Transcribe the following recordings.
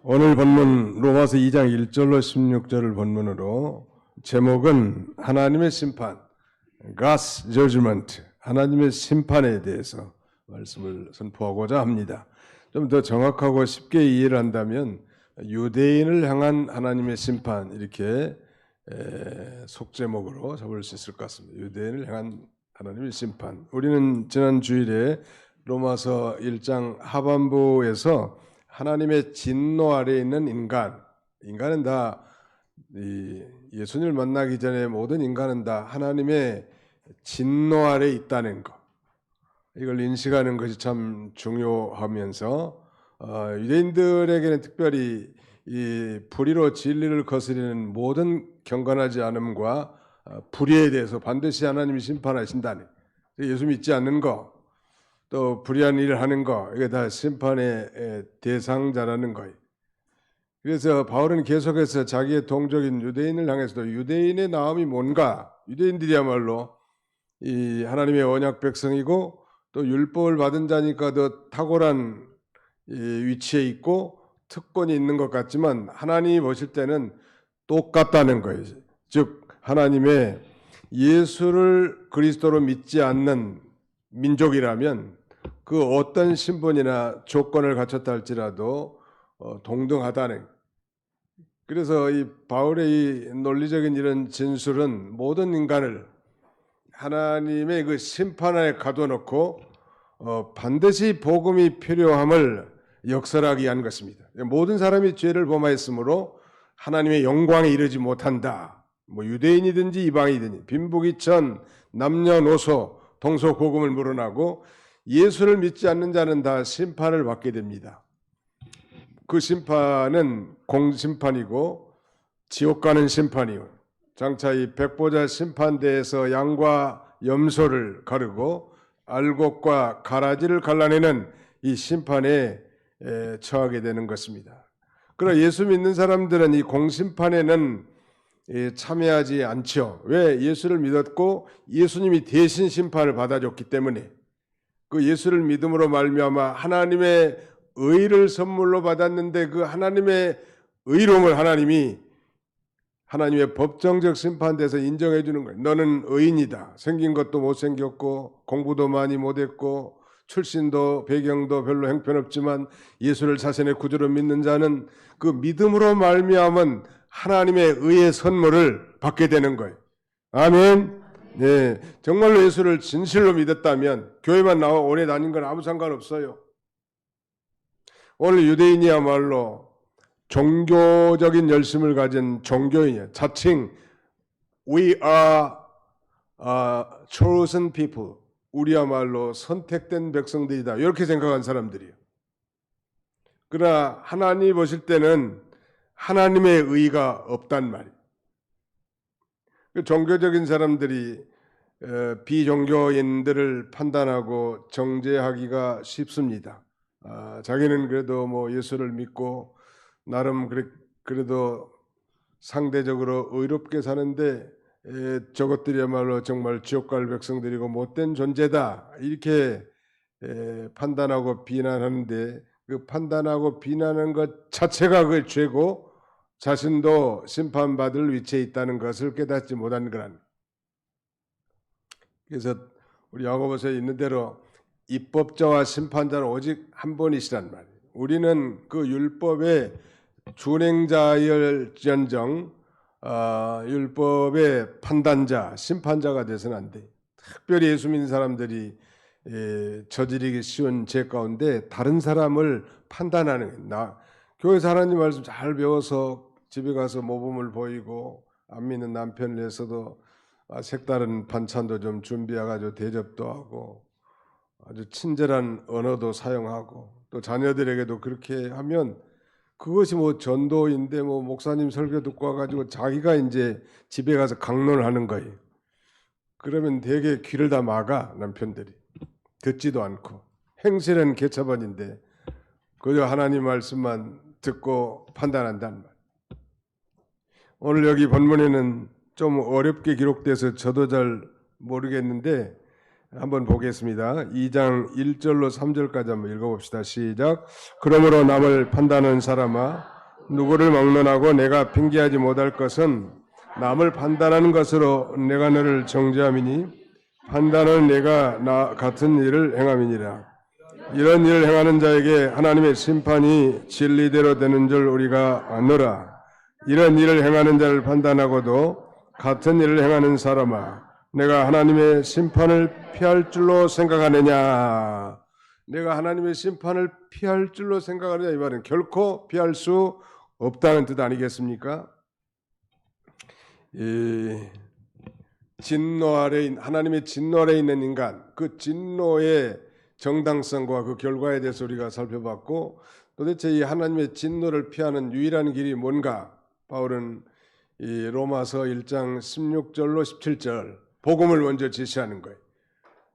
오늘 본문 로마서 2장 1절로 16절을 본문으로 제목은 하나님의 심판, God's Judgment, 하나님의 심판에 대해서 말씀을 선포하고자 합니다. 좀 더 정확하고 쉽게 이해를 한다면 유대인을 향한 하나님의 심판, 이렇게 속제목으로 잡을 수 있을 것 같습니다. 유대인을 향한 하나님의 심판. 우리는 지난 주일에 로마서 1장 하반부에서 하나님의 진노 아래에 있는 인간은 다 예수님을 만나기 전에 모든 인간은 다 하나님의 진노 아래에 있다는 것, 이걸 인식하는 것이 참 중요하면서 유대인들에게는 특별히 이 불의로 진리를 거스리는 모든 경건하지 않음과 불의에 대해서 반드시 하나님이 심판하신다는, 예수 믿지 않는 것, 또 불의한 일을 하는 거, 이게 다 심판의 대상자라는 거예요. 그래서 바울은 계속해서 자기의 동족인 유대인을 향해서도 유대인의 나음이 뭔가, 유대인들이야말로 이 하나님의 언약 백성이고 또 율법을 받은 자니까 더 탁월한 위치에 있고 특권이 있는 것 같지만 하나님이 보실 때는 똑같다는 거예요. 즉 하나님의 예수를 그리스도로 믿지 않는 민족이라면 그 어떤 신분이나 조건을 갖췄다 할지라도 동등하다는. 그래서 이 바울의 이 논리적인 이런 진술은 모든 인간을 하나님의 그 심판에 가둬놓고 반드시 복음이 필요함을 역설하게 한 것입니다. 모든 사람이 죄를 범하였으므로 하나님의 영광에 이르지 못한다. 뭐 유대인이든지 이방이든지 빈부귀천 남녀노소 동서고금을 물어나고 예수를 믿지 않는 자는 다 심판을 받게 됩니다. 그 심판은 공심판이고 지옥 가는 심판이요. 장차 이 백보자 심판대에서 양과 염소를 가르고 알곡과 가라지를 갈라내는 이 심판에 처하게 되는 것입니다. 그러나 예수 믿는 사람들은 이 공심판에는 참여하지 않죠. 왜? 예수를 믿었고 예수님이 대신 심판을 받아줬기 때문에. 그 예수를 믿음으로 말미암아 하나님의 의를 선물로 받았는데 그 하나님의 의로움을 하나님이 하나님의 법정적 심판대에서 인정해 주는 거예요. 너는 의인이다. 생긴 것도 못생겼고 공부도 많이 못했고 출신도 배경도 별로 형편없지만 예수를 자신의 구주로 믿는 자는 그 믿음으로 말미암은 하나님의 의의 선물을 받게 되는 거예요. 아멘. 네, 정말로 예수를 진실로 믿었다면 교회만 나와 오래 다닌 건 아무 상관없어요. 오늘 유대인이야말로 종교적인 열심을 가진 종교인이야. 자칭 We are chosen people. 우리야말로 선택된 백성들이다. 이렇게 생각한 사람들이에요. 그러나 하나님이 보실 때는 하나님의 의가 없단 말이에요. 종교적인 사람들이 비종교인들을 판단하고 정죄하기가 쉽습니다. 자기는 그래도 뭐 예수를 믿고 나름 그래도 상대적으로 의롭게 사는데 저것들이야말로 정말 지옥 갈 백성들이고 못된 존재다, 이렇게 판단하고 비난하는데 그 판단하고 비난하는 것 자체가 그 죄고 자신도 심판받을 위치에 있다는 것을 깨닫지 못한 거란. 그래서 우리 야고보서에 있는 대로 입법자와 심판자는 오직 한 분이시란 말이에요. 우리는 그 율법의 준행자일지언정 율법의 판단자, 심판자가 돼서는 안 돼. 특별히 예수 믿는 사람들이 저지르기 쉬운 죄 가운데 다른 사람을 판단하는 거예요. 교회에서 하나님 말씀 잘 배워서 집에 가서 모범을 보이고 안 믿는 남편을 위해서도 색다른 반찬도 좀 준비해가지고 대접도 하고 아주 친절한 언어도 사용하고 또 자녀들에게도 그렇게 하면 그것이 뭐 전도인데 뭐 목사님 설교 듣고 와가지고 자기가 이제 집에 가서 강론을 하는 거예요. 그러면 되게 귀를 다 막아 남편들이. 듣지도 않고 행실은 개차반인데 그저 하나님 말씀만 듣고 판단한단 말. 오늘 여기 본문에는 좀 어렵게 기록돼서 저도 잘 모르겠는데 한번 보겠습니다. 2장 1절로 3절까지 한번 읽어봅시다. 시작. 그러므로 남을 판단하는 사람아, 누구를 막론하고 내가 핑계하지 못할 것은 남을 판단하는 것으로 내가 너를 정죄함이니 판단은 내가 나 같은 일을 행함이니라. 이런 일을 행하는 자에게 하나님의 심판이 진리대로 되는 줄 우리가 아노라. 이런 일을 행하는 자를 판단하고도 같은 일을 행하는 사람아, 내가 하나님의 심판을 피할 줄로 생각하느냐? 내가 하나님의 심판을 피할 줄로 생각하느냐? 이 말은 결코 피할 수 없다는 뜻 아니겠습니까? 이 진노 아래, 하나님의 진노 아래 있는 인간, 그 진노의 정당성과 그 결과에 대해서 우리가 살펴봤고, 도대체 이 하나님의 진노를 피하는 유일한 길이 뭔가? 바울은 이 로마서 1장 16절로 17절 복음을 먼저 제시하는 거예요.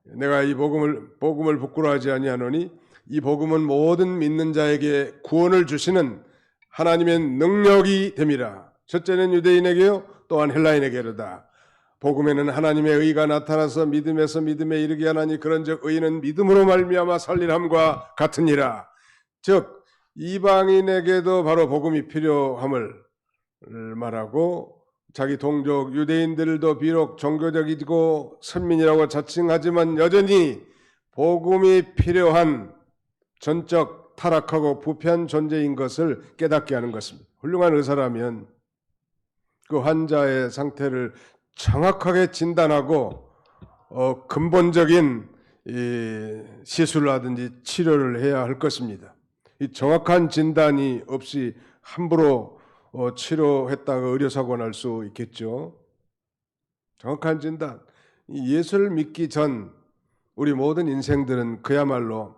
내가 이 복음을 부끄러워하지 아니하노니 이 복음은 모든 믿는 자에게 구원을 주시는 하나님의 능력이 됨이라. 첫째는 유대인에게요, 또한 헬라인에게로다. 복음에는 하나님의 의가 나타나서 믿음에서 믿음에 이르게 하나니 그런즉 의인은 믿음으로 말미암아 살리함과 같으니라. 즉 이방인에게도 바로 복음이 필요함을 말하고, 자기 동족 유대인들도 비록 종교적이고 선민이라고 자칭하지만 여전히 복음이 필요한 전적 타락하고 부패한 존재인 것을 깨닫게 하는 것입니다. 훌륭한 의사라면 그 환자의 상태를 정확하게 진단하고 근본적인 시술을 하든지 치료를 해야 할 것입니다. 이 정확한 진단이 없이 함부로 치료했다가 의료사고 날 수 있겠죠. 정확한 진단. 예수를 믿기 전 우리 모든 인생들은 그야말로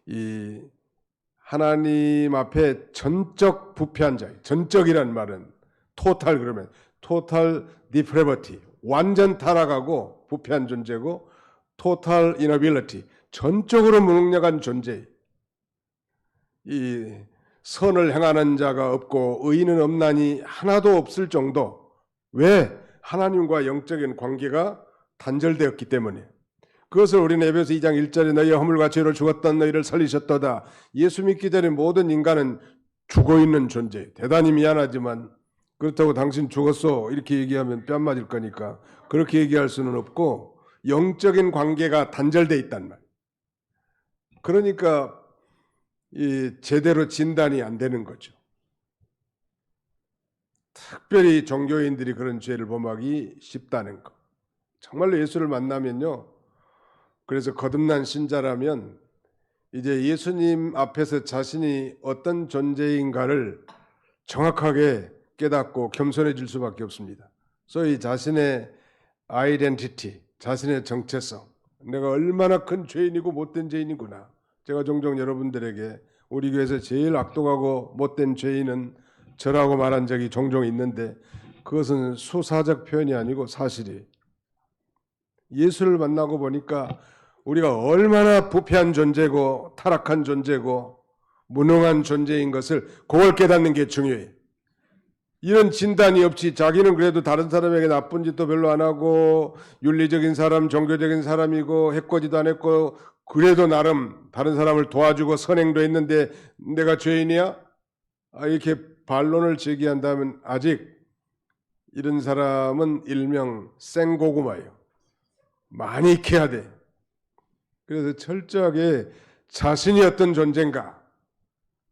이 하나님 앞에 전적 부패한 자, 전적이란 말은 토탈, 그러면 토탈 디프레버티, 완전 타락하고 부패한 존재고, 토탈 이너빌리티, 전적으로 무능력한 존재. 이 선을 행하는 자가 없고 의인은 없나니 하나도 없을 정도. 왜? 하나님과 영적인 관계가 단절되었기 때문에. 그것을 우리는 에베소 2장 1절에 너희의 허물과 죄로 죽었던 너희를 살리셨도다. 예수 믿기 전에 모든 인간은 죽어있는 존재. 대단히 미안하지만 그렇다고 당신 죽었어 이렇게 얘기하면 뺨 맞을 거니까 그렇게 얘기할 수는 없고, 영적인 관계가 단절돼 있단 말이에요. 그러니까 제대로 진단이 안 되는 거죠. 특별히 종교인들이 그런 죄를 범하기 쉽다는 거. 정말로 예수를 만나면요, 그래서 거듭난 신자라면 이제 예수님 앞에서 자신이 어떤 존재인가를 정확하게 깨닫고 겸손해질 수밖에 없습니다. 소위 자신의 아이덴티티, 자신의 정체성, 내가 얼마나 큰 죄인이고 못된 죄인이구나. 제가 종종 여러분들에게 우리 교회에서 제일 악독하고 못된 죄인은 저라고 말한 적이 종종 있는데, 그것은 수사적 표현이 아니고 사실이. 예수를 만나고 보니까 우리가 얼마나 부패한 존재고 타락한 존재고 무능한 존재인 것을 그걸 깨닫는 게 중요해요. 이런 진단이 없이 자기는 그래도 다른 사람에게 나쁜 짓도 별로 안 하고 윤리적인 사람, 종교적인 사람이고 해코지도 안 했고 그래도 나름 다른 사람을 도와주고 선행도 했는데 내가 죄인이야? 이렇게 반론을 제기한다면 아직 이런 사람은 일명 생고구마예요. 많이 익혀야 돼. 그래서 철저하게 자신이 어떤 존재인가,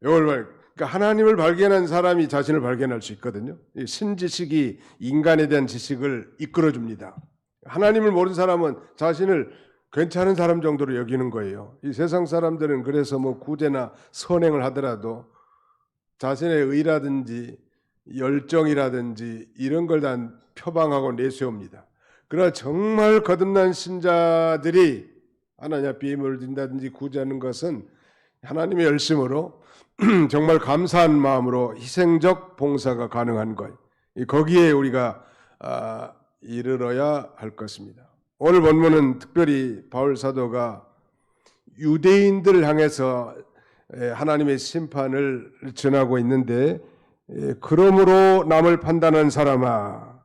그러니까 하나님을 발견한 사람이 자신을 발견할 수 있거든요. 신지식이 인간에 대한 지식을 이끌어줍니다. 하나님을 모르는 사람은 자신을 괜찮은 사람 정도로 여기는 거예요. 이 세상 사람들은 그래서 뭐 구제나 선행을 하더라도 자신의 의라든지 열정이라든지 이런 걸 다 표방하고 내세웁니다. 그러나 정말 거듭난 신자들이 하나님 앞에 예물을 드린다든지 구제하는 것은 하나님의 열심으로 정말 감사한 마음으로 희생적 봉사가 가능한 것. 거기에 우리가 이르러야 할 것입니다. 오늘 본문은 특별히 바울 사도가 유대인들을 향해서 하나님의 심판을 전하고 있는데, 그러므로 남을 판단한 사람아,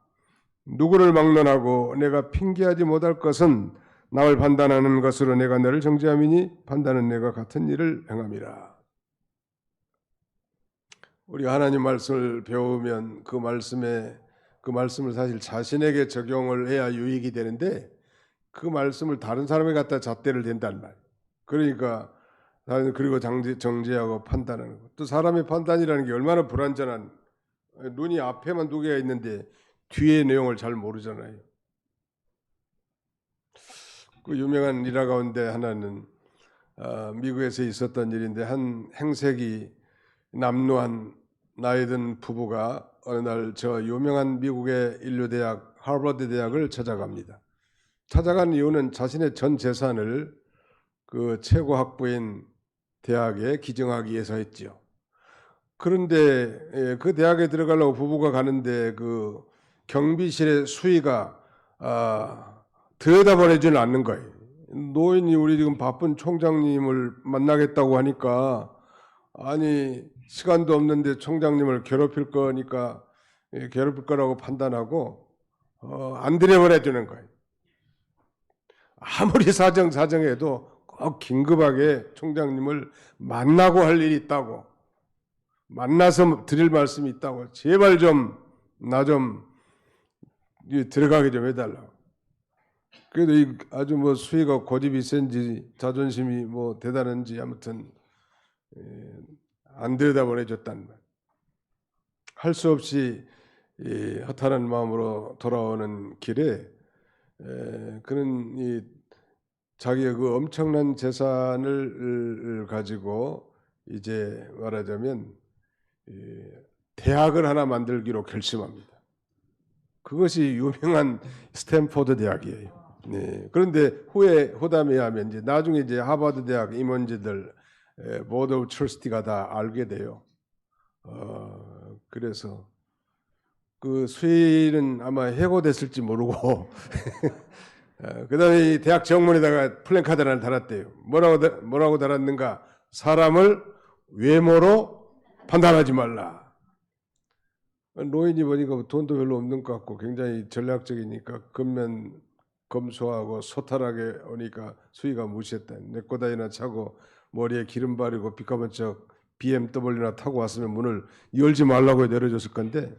누구를 막론하고 내가 핑계하지 못할 것은 남을 판단하는 것으로 내가 너를 정죄함이니 판단은 내가 같은 일을 행함이라. 우리가 하나님 말씀을 배우면 그 말씀을 사실 자신에게 적용을 해야 유익이 되는데 그 말씀을 다른 사람에 갖다 잣대를 댄단 말이에요. 그러니까 그리고 정죄하고 판단하는 것. 또 사람의 판단이라는 게 얼마나 불완전한, 눈이 앞에만 두 개가 있는데 뒤의 내용을 잘 모르잖아요. 그 유명한 일화 가운데 하나는 미국에서 있었던 일인데, 한 행색이 남루한 나이 든 부부가 어느 날 저 유명한 미국의 인류대학 하버드 대학을 찾아갑니다. 찾아간 이유는 자신의 전 재산을 그 최고 학부인 대학에 기증하기 위해서였지요. 그런데 그 대학에 들어가려고 부부가 가는데 그 경비실의 수위가 들여다보내지는 않는 거예요. 노인이 우리 지금 바쁜 총장님을 만나겠다고 하니까, 아니 시간도 없는데 총장님을 괴롭힐 거라고 판단하고 안 들여보내주는 거예요. 아무리 사정해도 꼭 긴급하게 총장님을 만나고 할 일이 있다고, 만나서 드릴 말씀이 있다고, 제발 좀 나 좀 들어가게 좀 해달라고. 그래도 아주 뭐 수위가 고집이 센지 자존심이 뭐 대단한지 아무튼 안 들여다보내줬단 말. 할 수 없이 허탈한 마음으로 돌아오는 길에 그는 자기의 그 엄청난 재산을 가지고 이제 말하자면 대학을 하나 만들기로 결심합니다. 그것이 유명한 스탠포드 대학이에요. 네. 그런데 후담에 하면 이제 나중에 이제 하버드 대학 임원진들 보드 오브 트러스티가 다 알게 돼요. 그래서 그 수위는 아마 해고됐을지 모르고 그다음에 이 대학 정문에다가 플랜카드 하나를 달았대요. 뭐라고 달았는가? 사람을 외모로 판단하지 말라. 노인이 보니까 돈도 별로 없는 것 같고 굉장히 전략적이니까 겉면 검소하고 소탈하게 오니까 수위가 무시했다. 네꼬다이나 차고 머리에 기름 바르고 비까번쩍 BMW나 타고 왔으면 문을 열지 말라고 내려줬을 건데,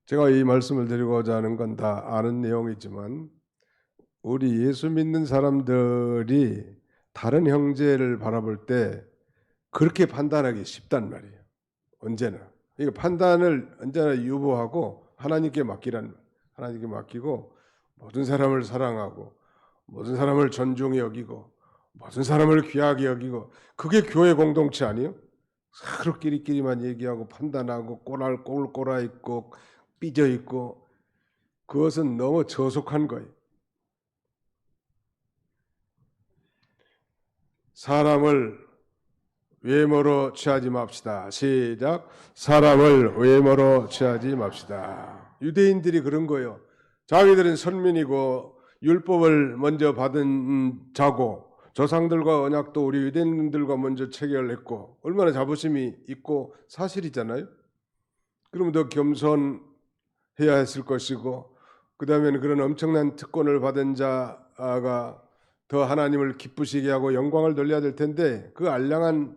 제가 이 말씀을 드리고자 하는 건 다 아는 내용이지만 우리 예수 믿는 사람들이 다른 형제를 바라볼 때 그렇게 판단하기 쉽단 말이에요. 언제나. 이거 판단을 언제나 유보하고 하나님께 하나님께 맡기고 모든 사람을 사랑하고 모든 사람을 존중히 여기고 모든 사람을 귀하게 여기고, 그게 교회 공동체 아니에요? 서로 끼리끼리만 얘기하고 판단하고 꼴아 있고 삐져 있고, 그것은 너무 저속한 거예요. 사람을 외모로 취하지 맙시다. 시작. 사람을 외모로 취하지 맙시다. 유대인들이 그런 거예요. 자기들은 선민이고 율법을 먼저 받은 자고 조상들과 언약도 우리 유대인들과 먼저 체결했고 얼마나 자부심이 있고 사실이잖아요. 그러면 더 겸손해야 했을 것이고, 그 다음에는 그런 엄청난 특권을 받은 자가 더 하나님을 기쁘시게 하고 영광을 돌려야 될 텐데, 그 알량한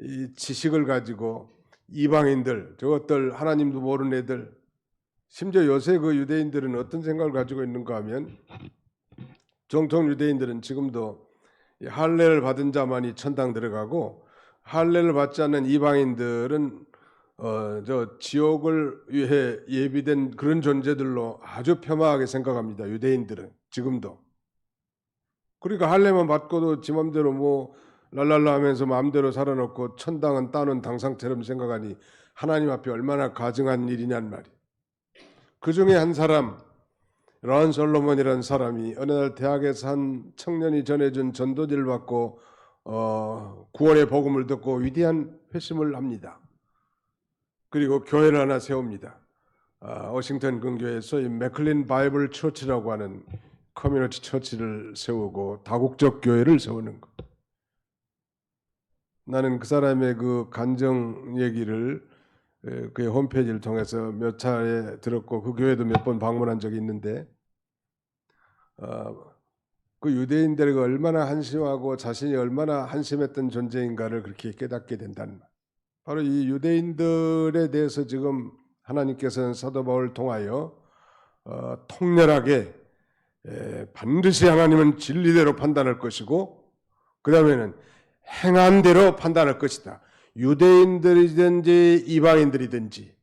이 지식을 가지고 이방인들, 저것들 하나님도 모르는 애들, 심지어 요새 그 유대인들은 어떤 생각을 가지고 있는가 하면, 정통 유대인들은 지금도 할례를 받은 자만이 천당 들어가고 할례를 받지 않는 이방인들은 저 지옥을 위해 예비된 그런 존재들로 아주 폄하하게 생각합니다. 유대인들은 지금도. 그러니까 할례만 받고도 지 맘대로 뭐 랄랄라 하면서 마음대로 살아놓고 천당은 따는 당상처럼 생각하니 하나님 앞에 얼마나 가증한 일이냔 말이에요. 그 중에 한 사람, 런 솔로몬이라는 사람이 어느 날 대학에서 한 청년이 전해준 전도지를 받고 구원의 복음을 듣고 위대한 회심을 합니다. 그리고 교회를 하나 세웁니다. 워싱턴 근교에서 이 맥클린 바이블 처치라고 하는 커뮤니티 처치를 세우고 다국적 교회를 세우는 것. 나는 그 사람의 그 간증 얘기를 그의 홈페이지를 통해서 몇 차례 들었고 그 교회도 몇 번 방문한 적이 있는데, 그 유대인들이 얼마나 한심하고 자신이 얼마나 한심했던 존재인가를 그렇게 깨닫게 된다는 말. 바로 이 유대인들에 대해서 지금 하나님께서는 사도 바울을 통하여 통렬하게 반드시 하나님은 진리대로 판단할 것이고 그 다음에는 행한 대로 판단할 것이다. 유대인들이든지 이방인들이든지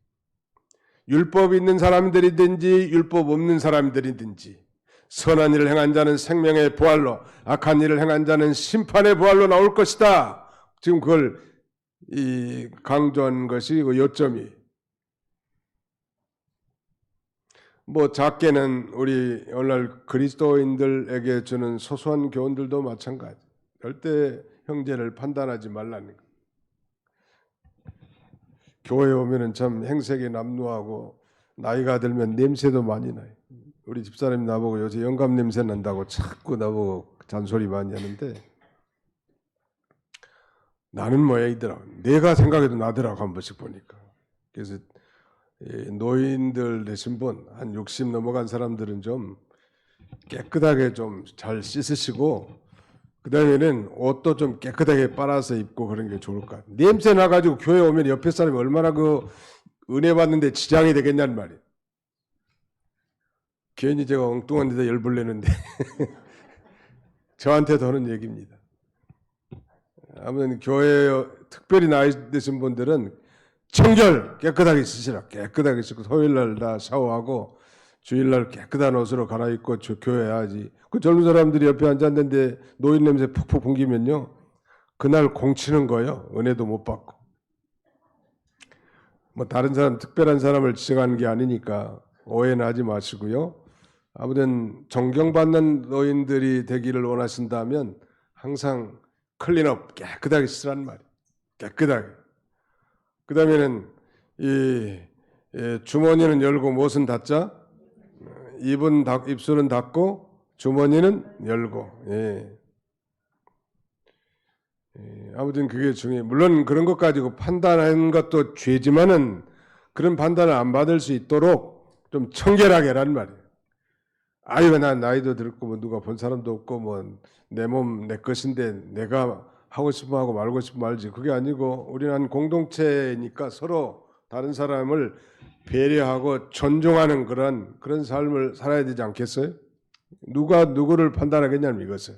율법 있는 사람들이든지 율법 없는 사람들이든지 선한 일을 행한 자는 생명의 부활로 악한 일을 행한 자는 심판의 부활로 나올 것이다. 지금 그걸 강조한 것이 그 요점이. 뭐 작게는 우리 오늘날 그리스도인들에게 주는 소소한 교훈들도 마찬가지. 절대 형제를 판단하지 말라는 거. 교회 오면은 참 행색이 남루하고 나이가 들면 냄새도 많이 나요. 우리 집사람이 나보고 요새 영감 냄새 난다고 자꾸 나보고 잔소리 많이 하는데 나는 모양이더라고. 내가 생각해도 나더라고 한 번씩 보니까. 그래서 노인들 되신 분, 한 60 넘어간 사람들은 좀 깨끗하게 좀 잘 씻으시고 그 다음에는 옷도 좀 깨끗하게 빨아서 입고 그런 게 좋을 것 같아요. 냄새 나가지고 교회 오면 옆에 사람이 얼마나 그 은혜 받는데 지장이 되겠냐는 말이에요. 괜히 제가 엉뚱한 데다 열불 내는데 저한테도 하는 얘기입니다. 아무튼 교회에 특별히 나이 드신 분들은 청결 깨끗하게 씻으라. 깨끗하게 씻고 토요일날 다 샤워하고 주일날 깨끗한 옷으로 갈아입고 교회 와야지. 그 젊은 사람들이 옆에 앉았는데 노인 냄새 푹푹 풍기면요 그날 공치는 거예요. 은혜도 못 받고. 뭐 다른 사람 특별한 사람을 지적하는 게 아니니까 오해는 하지 마시고요. 아무튼 존경받는 노인들이 되기를 원하신다면 항상 클린업 깨끗하게 쓰란 말이에요. 깨끗하게. 그 다음에는 주머니는 열고 못은 닫자. 입술은 닫고 주머니는 열고. 아무튼 그게 중요해요. 물론 그런 것 가지고 판단하는 것도 죄지만은 그런 판단을 안 받을 수 있도록 좀 청결하게 하란 말이에요. 아유, 난 나이도 들었고 뭐 누가 본 사람도 없고 뭐 내 몸 내 것인데 내가 하고 싶으면 하고 말고 싶으면 말지. 그게 아니고 우리는 한 공동체니까 서로 다른 사람을 배려하고 존중하는 그런 삶을 살아야 되지 않겠어요? 누가 누구를 판단하겠냐면 이것을.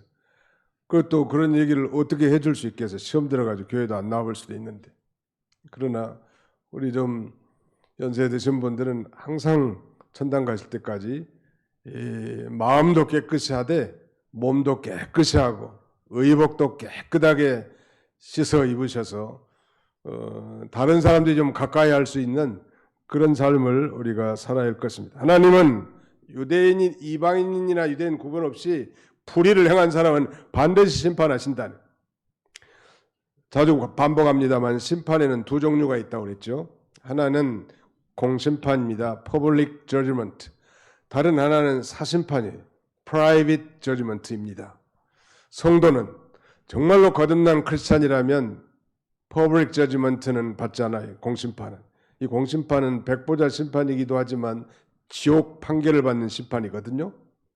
그것도 그런 얘기를 어떻게 해줄 수 있겠어요? 시험 들어가지고 교회도 안 나와볼 수도 있는데. 그러나 우리 좀 연세 드신 분들은 항상 천당 가실 때까지 마음도 깨끗이 하되 몸도 깨끗이 하고 의복도 깨끗하게 씻어 입으셔서 다른 사람들이 좀 가까이 할 수 있는 그런 삶을 우리가 살아야 할 것입니다. 하나님은 유대인이 이방인이나 유대인 구분 없이 불의를 행한 사람은 반드시 심판하신다는. 자주 반복합니다만 심판에는 두 종류가 있다고 그랬죠. 하나는 공심판입니다. Public Judgment. 다른 하나는 사심판이에요. Private Judgment입니다. 성도는 정말로 거듭난 크리스찬이라면 Public Judgment는 받지 않아요. 공심판은. 이 공심판은 백보자 심판이기도 하지만 지옥 판결을 받는 심판이거든요.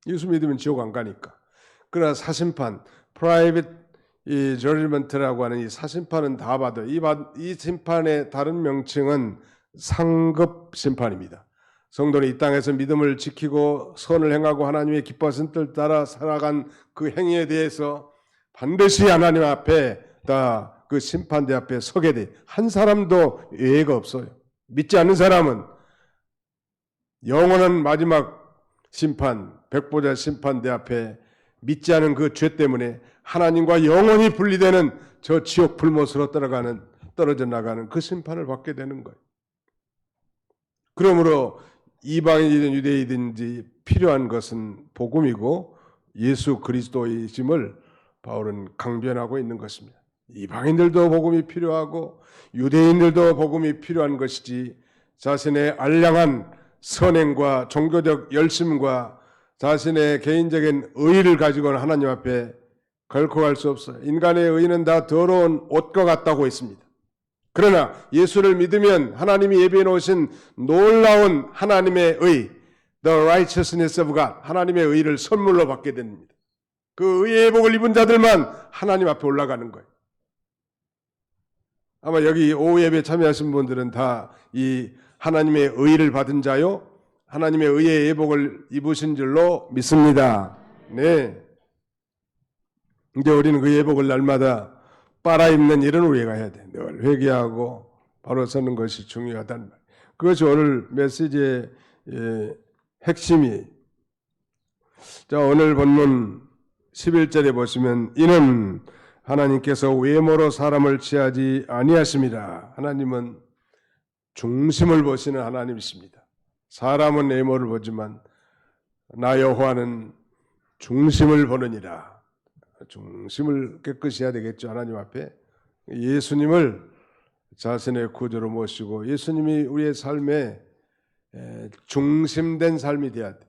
예수 믿으면 지옥 안 가니까. 그러나 사심판, Private Judgment라고 하는 이 사심판은 다 받아요. 이 심판의 다른 명칭은 상급 심판입니다. 성도는 이 땅에서 믿음을 지키고 선을 행하고 하나님의 기뻐하신 뜻 따라 살아간 그 행위에 대해서 반드시 하나님 앞에 다 그 심판대 앞에 서게 돼. 한 사람도 예외가 없어요. 믿지 않는 사람은 영원한 마지막 심판, 백보자 심판대 앞에 믿지 않은 그 죄 때문에 하나님과 영원히 분리되는 저 지옥 불못으로 떨어져 나가는 그 심판을 받게 되는 거예요. 그러므로 이방인이든 유대인이든지 필요한 것은 복음이고 예수 그리스도이심을 바울은 강변하고 있는 것입니다. 이방인들도 복음이 필요하고 유대인들도 복음이 필요한 것이지 자신의 알량한 선행과 종교적 열심과 자신의 개인적인 의의를 가지고는 하나님 앞에 결코 갈 수 없어요. 인간의 의의는 다 더러운 옷과 같다고 했습니다. 그러나 예수를 믿으면 하나님이 예비해 놓으신 놀라운 하나님의 의, The righteousness of God, 하나님의 의를 선물로 받게 됩니다. 그 의의 복을 입은 자들만 하나님 앞에 올라가는 거예요. 아마 여기 오후 예배 참여하신 분들은 다 이 하나님의 의를 받은 자요, 하나님의 의의 예복을 입으신 줄로 믿습니다. 네. 이제 우리는 그 예복을 날마다 빨아입는 일은 우리가 해야 돼. 늘 회개하고 바로 서는 것이 중요하단 말이에요. 그것이 오늘 메시지의 핵심이. 자, 오늘 본문 11절에 보시면 이는 하나님께서 외모로 사람을 취하지 아니하십니다. 하나님은 중심을 보시는 하나님이십니다. 사람은 외모를 보지만 나 여호와는 중심을 보느니라. 중심을 깨끗이 해야 되겠죠. 하나님 앞에 예수님을 자신의 구주로 모시고 예수님이 우리의 삶에 중심된 삶이 되어야 돼.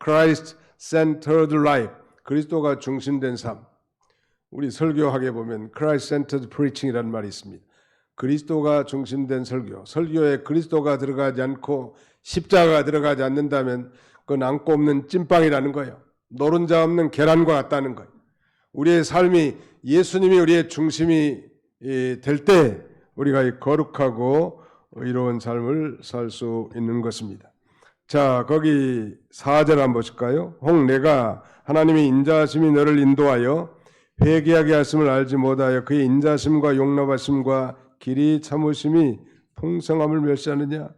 Christ-centered life, 그리스도가 중심된 삶. 우리 설교하게 보면 Christ-centered preaching이라는 말이 있습니다. 그리스도가 중심된 설교, 설교에 그리스도가 들어가지 않고 십자가가 들어가지 않는다면 그건 안고 없는 찐빵이라는 거예요. 노른자 없는 계란과 같다는 거예요. 우리의 삶이 예수님이 우리의 중심이 될 때 우리가 거룩하고 의로운 삶을 살 수 있는 것입니다. 자, 거기 4절 한번 보실까요? 혹 내가 하나님의 인자하심이 너를 인도하여 회개하게 하심을 알지 못하여 그의 인자하심과 용납하심과 길이 참으심이 풍성함을 멸시하느냐?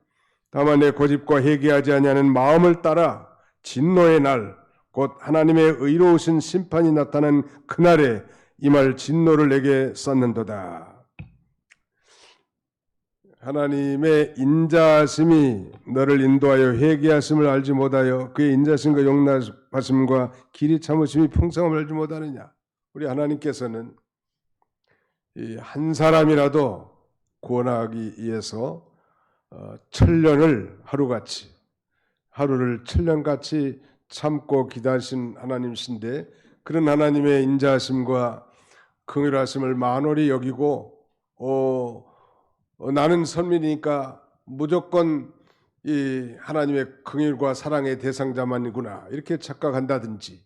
다만 내 고집과 회개하지 아니하는 마음을 따라 진노의 날, 곧 하나님의 의로우신 심판이 나타난 그날에 이 말 진노를 내게 쏟는도다. 하나님의 인자하심이 너를 인도하여 회개하심을 알지 못하여 그의 인자하심과 용납하심과 길이 참으심이 풍성함을 알지 못하느냐? 우리 하나님께서는 한 사람이라도 구원하기 위해서 천년을 하루같이, 하루를 천년같이 참고 기다리신 하나님이신데 그런 하나님의 인자하심과 긍휼하심을 만홀히 여기고 나는 선민이니까 무조건 이 하나님의 긍휼과 사랑의 대상자만이구나 이렇게 착각한다든지,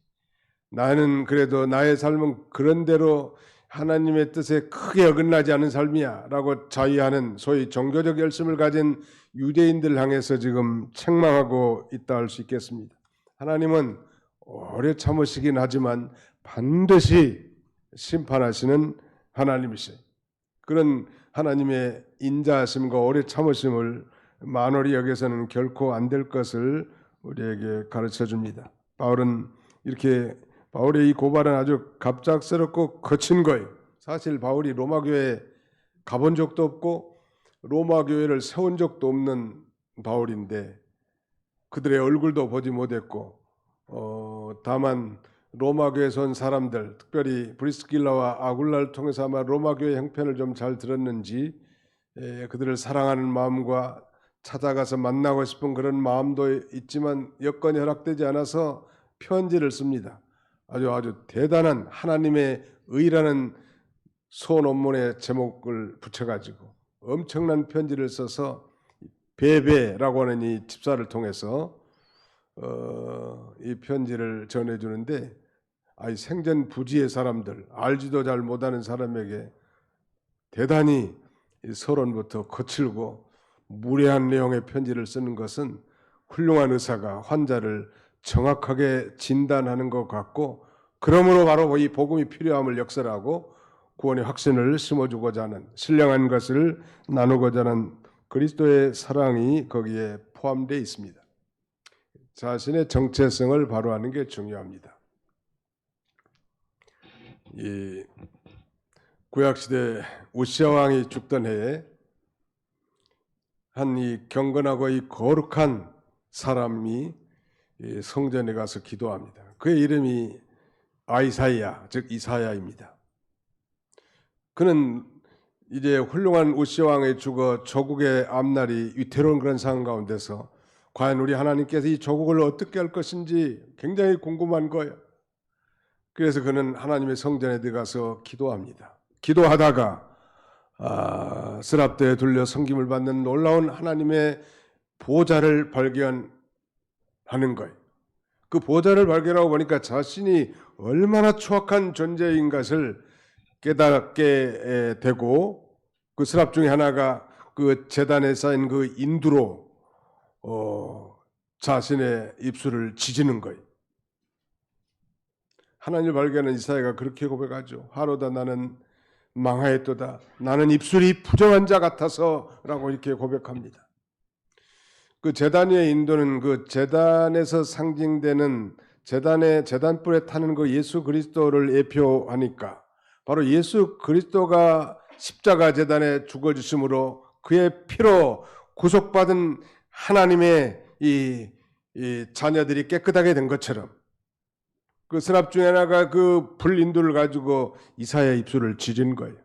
나는 그래도 나의 삶은 그런대로 하나님의 뜻에 크게 어긋나지 않은 삶이야 라고 자위하는 소위 종교적 열심을 가진 유대인들 향해서 지금 책망하고 있다 할 수 있겠습니다. 하나님은 오래 참으시긴 하지만 반드시 심판하시는 하나님이세요. 그런 하나님의 인자하심과 오래 참으심을 만홀히 여겨서는 결코 안 될 것을 우리에게 가르쳐 줍니다. 바울의 이 고발은 아주 갑작스럽고 거친 거예요. 사실 바울이 로마 교회에 가본 적도 없고 로마 교회를 세운 적도 없는 바울인데 그들의 얼굴도 보지 못했고 다만 로마 교회에서 온 사람들, 특별히 브리스길라와 아굴라를 통해서 아마 로마 교회 형편을 좀 잘 들었는지 그들을 사랑하는 마음과 찾아가서 만나고 싶은 그런 마음도 있지만 여건이 허락되지 않아서 편지를 씁니다. 아주 대단한 하나님의 의라는 소논문의 제목을 붙여가지고 엄청난 편지를 써서 베베라고 하는 이 집사를 통해서 이 편지를 전해주는데 생전 부지의 사람들, 알지도 잘 못하는 사람에게 대단히 서론부터 거칠고 무례한 내용의 편지를 쓰는 것은 훌륭한 의사가 환자를 정확하게 진단하는 것 같고, 그러므로 바로 이 복음이 필요함을 역설하고 구원의 확신을 심어주고자 하는, 신령한 것을 나누고자 하는 그리스도의 사랑이 거기에 포함되어 있습니다. 자신의 정체성을 바로하는 게 중요합니다. 이 구약시대 우시아 왕이 죽던 해에 한 이 경건하고 이 거룩한 사람이 성전에 가서 기도합니다. 그의 이름이 아이사야, 즉 이사야입니다. 그는 이제 훌륭한 우시아 왕이 죽어 조국의 앞날이 위태로운 그런 상황 가운데서 과연 우리 하나님께서 이 조국을 어떻게 할 것인지 굉장히 궁금한 거예요. 그래서 그는 하나님의 성전에 들어가서 기도합니다. 기도하다가 스랍대에 둘려 섬김을 받는 놀라운 하나님의 보좌를 발견하게 하는 거예요. 그 보좌를 발견하고 보니까 자신이 얼마나 추악한 존재인 것을 깨닫게 되고, 그 스랍 중에 하나가 그 제단에 쌓인 그 인두로 자신의 입술을 지지는 거예요. 하나님을 발견한 이사야가 그렇게 고백하죠. 하로다 나는 망하였도다. 나는 입술이 부정한 자 같아서 라고 이렇게 고백합니다. 그 제단 위의 인도는 그 제단에서 상징되는 제단불에 타는 그 예수 그리스도를 예표하니까 바로 예수 그리스도가 십자가 제단에 죽어주심으로 그의 피로 구속받은 하나님의 이 자녀들이 깨끗하게 된 것처럼 그 스랍 중에 하나가 그 불인도를 가지고 이사야의 입술을 지진 거예요.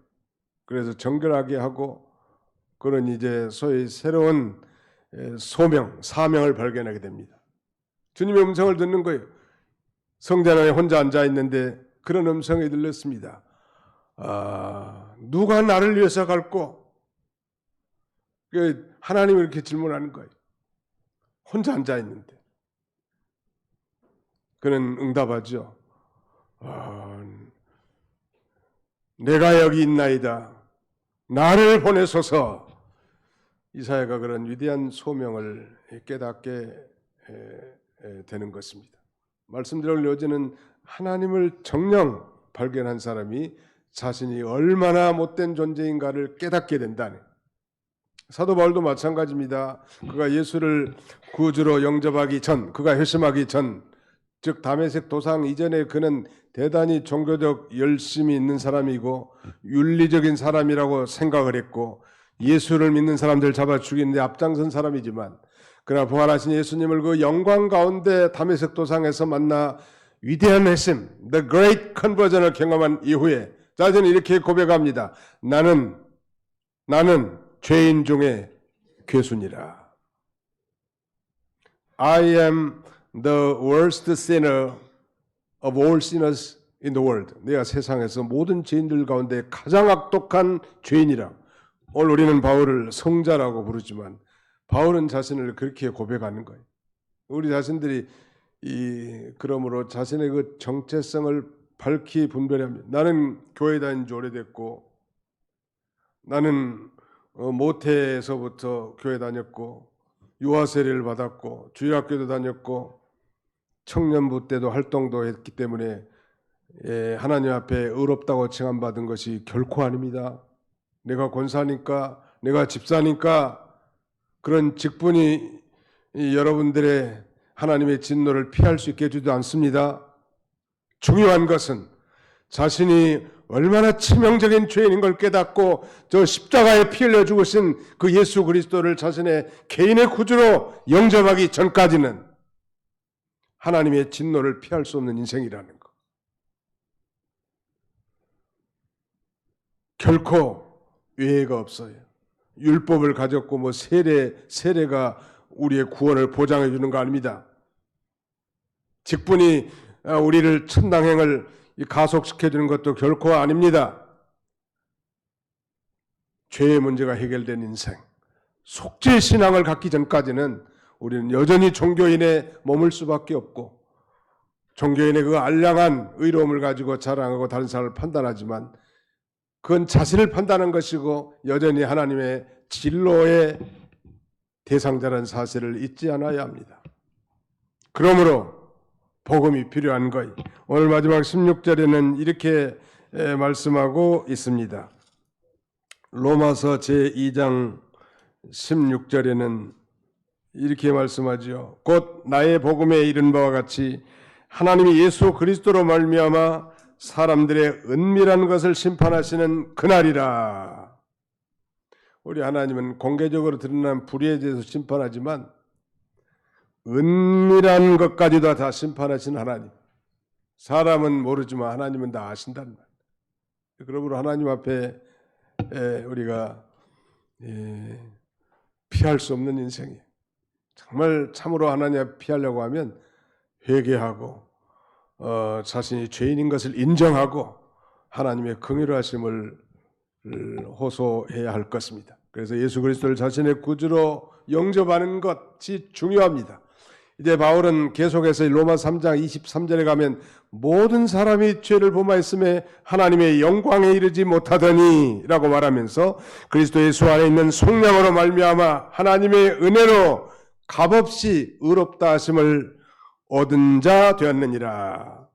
그래서 정결하게 하고 그런 이제 소위 새로운 사명을 발견하게 됩니다. 주님의 음성을 듣는 거예요. 성전 안에 혼자 앉아 있는데 그런 음성이 들렸습니다. 누가 나를 위해서 갈고? 하나님이 이렇게 질문하는 거예요. 혼자 앉아 있는데. 그는 응답하죠. 내가 여기 있나이다. 나를 보내소서. 이사야가 그런 위대한 소명을 깨닫게 되는 것입니다. 말씀드린 요지는 하나님을 정녕 발견한 사람이 자신이 얼마나 못된 존재인가를 깨닫게 된다네. 사도 바울도 마찬가지입니다. 그가 예수를 구주로 영접하기 전, 그가 회심하기 전, 즉 다메섹 도상 이전에 그는 대단히 종교적 열심이 있는 사람이고 윤리적인 사람이라고 생각을 했고 예수를 믿는 사람들 잡아 죽이는데 앞장선 사람이지만 그러나 부활하신 예수님을 그 영광 가운데 다메섹 도상에서 만나 위대한 회심, the great conversion을 경험한 이후에 자신은 이렇게 고백합니다. 나는 죄인 중에 괴순이라. I am the worst sinner of all sinners in the world. 내가 세상에서 모든 죄인들 가운데 가장 악독한 죄인이라. 오늘 우리는 바울을 성자라고 부르지만 바울은 자신을 그렇게 고백하는 거예요. 우리 자신들이 그러므로 자신의 그 정체성을 밝히 분별합니다. 나는 교회 다닌 지 오래됐고 나는 모태에서부터 교회 다녔고 유아 세례를 받았고 주일학교도 다녔고 청년부 때도 활동도 했기 때문에 하나님 앞에 의롭다고 칭함받은 것이 결코 아닙니다. 내가 권사니까 내가 집사니까 그런 직분이 여러분들의 하나님의 진노를 피할 수 있게 해주지 않습니다. 중요한 것은 자신이 얼마나 치명적인 죄인인 걸 깨닫고 저 십자가에 피 흘려 죽으신 그 예수 그리스도를 자신의 개인의 구주로 영접하기 전까지는 하나님의 진노를 피할 수 없는 인생이라는 것. 결코 외회가 없어요. 율법을 가졌고 뭐 세례가 우리의 구원을 보장해 주는 거 아닙니다. 직분이 우리를 천당행을 가속시켜 주는 것도 결코 아닙니다. 죄의 문제가 해결된 인생, 속죄 신앙을 갖기 전까지는 우리는 여전히 종교인에 머물 수밖에 없고 종교인의 그 알량한 의로움을 가지고 자랑하고 다른 사람을 판단하지만 그건 자신을 판단하는 것이고 여전히 하나님의 진로의 대상자라는 사실을 잊지 않아야 합니다. 그러므로 복음이 필요한 것. 오늘 마지막 16절에는 이렇게 말씀하고 있습니다. 로마서 제2장 16절에는 이렇게 말씀하죠. 곧 나의 복음에 이른 바와 같이 하나님이 예수 그리스도로 말미암아 사람들의 은밀한 것을 심판하시는 그날이라. 우리 하나님은 공개적으로 드러난 불의에 대해서 심판하지만 은밀한 것까지도 다 심판하신 하나님. 사람은 모르지만 하나님은 다 아신단 말이에요. 그러므로 하나님 앞에 우리가 피할 수 없는 인생이에요. 정말 참으로 하나님 앞에 피하려고 하면 회개하고 자신이 죄인인 것을 인정하고 하나님의 긍휼하심을 호소해야 할 것입니다. 그래서 예수 그리스도를 자신의 구주로 영접하는 것이 중요합니다. 이제 바울은 계속해서 로마 3장 23절에 가면 모든 사람이 죄를 범하였음에 하나님의 영광에 이르지 못하더니 라고 말하면서 그리스도 예수 안에 있는 속량으로 말미암아 하나님의 은혜로 값없이 의롭다 하심을 얻은 자 되었느니라.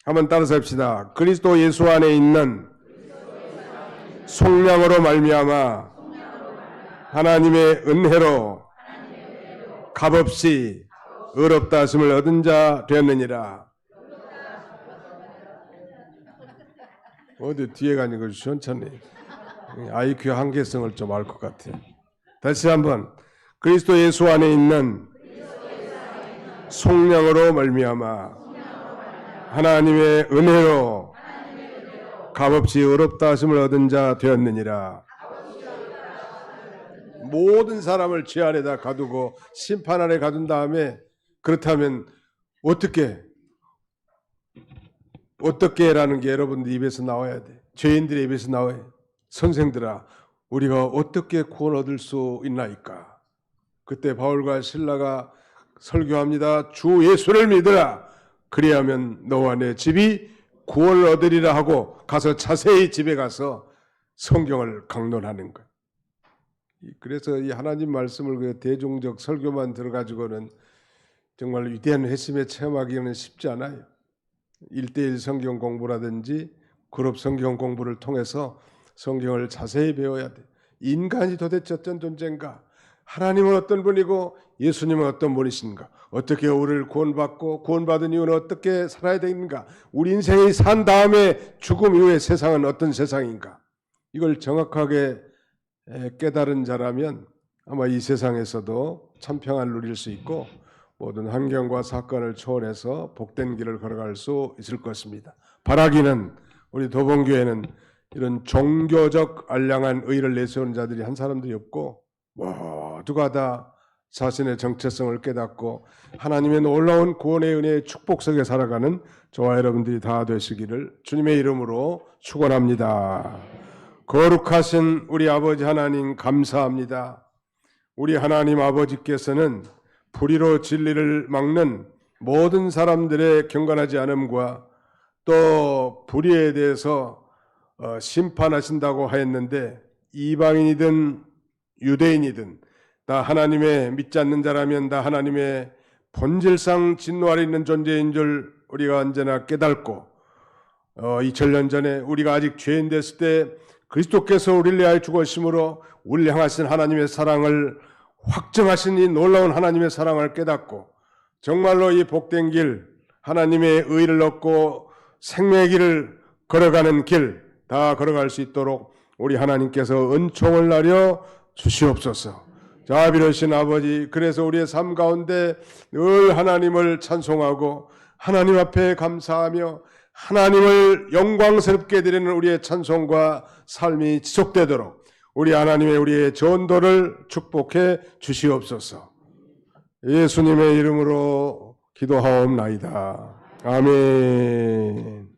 한번 따라서 합시다. 그리스도 예수 안에 있는 속량으로 말미암아 하나님의 은혜로 값없이 의롭다 하심을 얻은 자 되었느니라. 어디 뒤에 가는 거 천천히. IQ 한계성을 좀 알 것 같아. 다시 한번. 그리스도 예수 안에 있는 속량으로 말미암아 하나님의 은혜로 값없이 의롭다 하심을 얻은 자 되었느니라. 모든 사람을 죄 아래다 가두고 심판 아래 가둔 다음에 그렇다면 어떻게라는 게 여러분들 입에서 나와야 돼. 죄인들의 입에서 나와야 돼. 선생들아, 우리가 어떻게 구원 얻을 수 있나이까? 그때 바울과 실라가 설교합니다. 주 예수를 믿으라. 그리하면 너와 내 집이 구원을 얻으리라 하고 가서 자세히 집에 가서 성경을 강론하는 거예요. 그래서 이 하나님 말씀을 그 대중적 설교만 들어가지고는 정말 위대한 회심에 체험하기는 쉽지 않아요. 1:1 성경 공부라든지 그룹 성경 공부를 통해서 성경을 자세히 배워야 돼. 인간이 도대체 어떤 존재인가? 하나님은 어떤 분이고 예수님은 어떤 분이신가? 어떻게 우리를 구원받고 구원받은 이유는 어떻게 살아야 되는가? 우리 인생이 산 다음에 죽음 이후의 세상은 어떤 세상인가? 이걸 정확하게 깨달은 자라면 아마 이 세상에서도 참평을 누릴 수 있고 모든 환경과 사건을 초월해서 복된 길을 걸어갈 수 있을 것입니다. 바라기는 우리 도봉교회는 이런 종교적 알량한 의를 내세우는 자들이 한 사람들이 없고 모두가 다 자신의 정체성을 깨닫고 하나님의 놀라운 구원의 은혜의 축복 속에 살아가는 저와 여러분들이 다 되시기를 주님의 이름으로 축원합니다. 거룩하신 우리 아버지 하나님 감사합니다. 우리 하나님 아버지께서는 불의로 진리를 막는 모든 사람들의 경건하지 않음과 또 불의에 대해서 심판하신다고 하였는데 이방인이든 유대인이든 다 하나님의 믿지 않는 자라면 다 하나님의 본질상 진노 아래 있는 존재인 줄 우리가 언제나 깨닫고 2000년 전에 우리가 아직 죄인 됐을 때 그리스도께서 우리를 위하여 죽으심으로 우리를 향하신 하나님의 사랑을 확정하신 이 놀라운 하나님의 사랑을 깨닫고 정말로 이 복된 길 하나님의 의를 얻고 생명의 길을 걸어가는 길 다 걸어갈 수 있도록 우리 하나님께서 은총을 나려 주시옵소서. 자비로우신 아버지, 그래서 우리의 삶 가운데 늘 하나님을 찬송하고 하나님 앞에 감사하며 하나님을 영광스럽게 드리는 우리의 찬송과 삶이 지속되도록 우리 하나님의 우리의 전도를 축복해 주시옵소서. 예수님의 이름으로 기도하옵나이다. 아멘.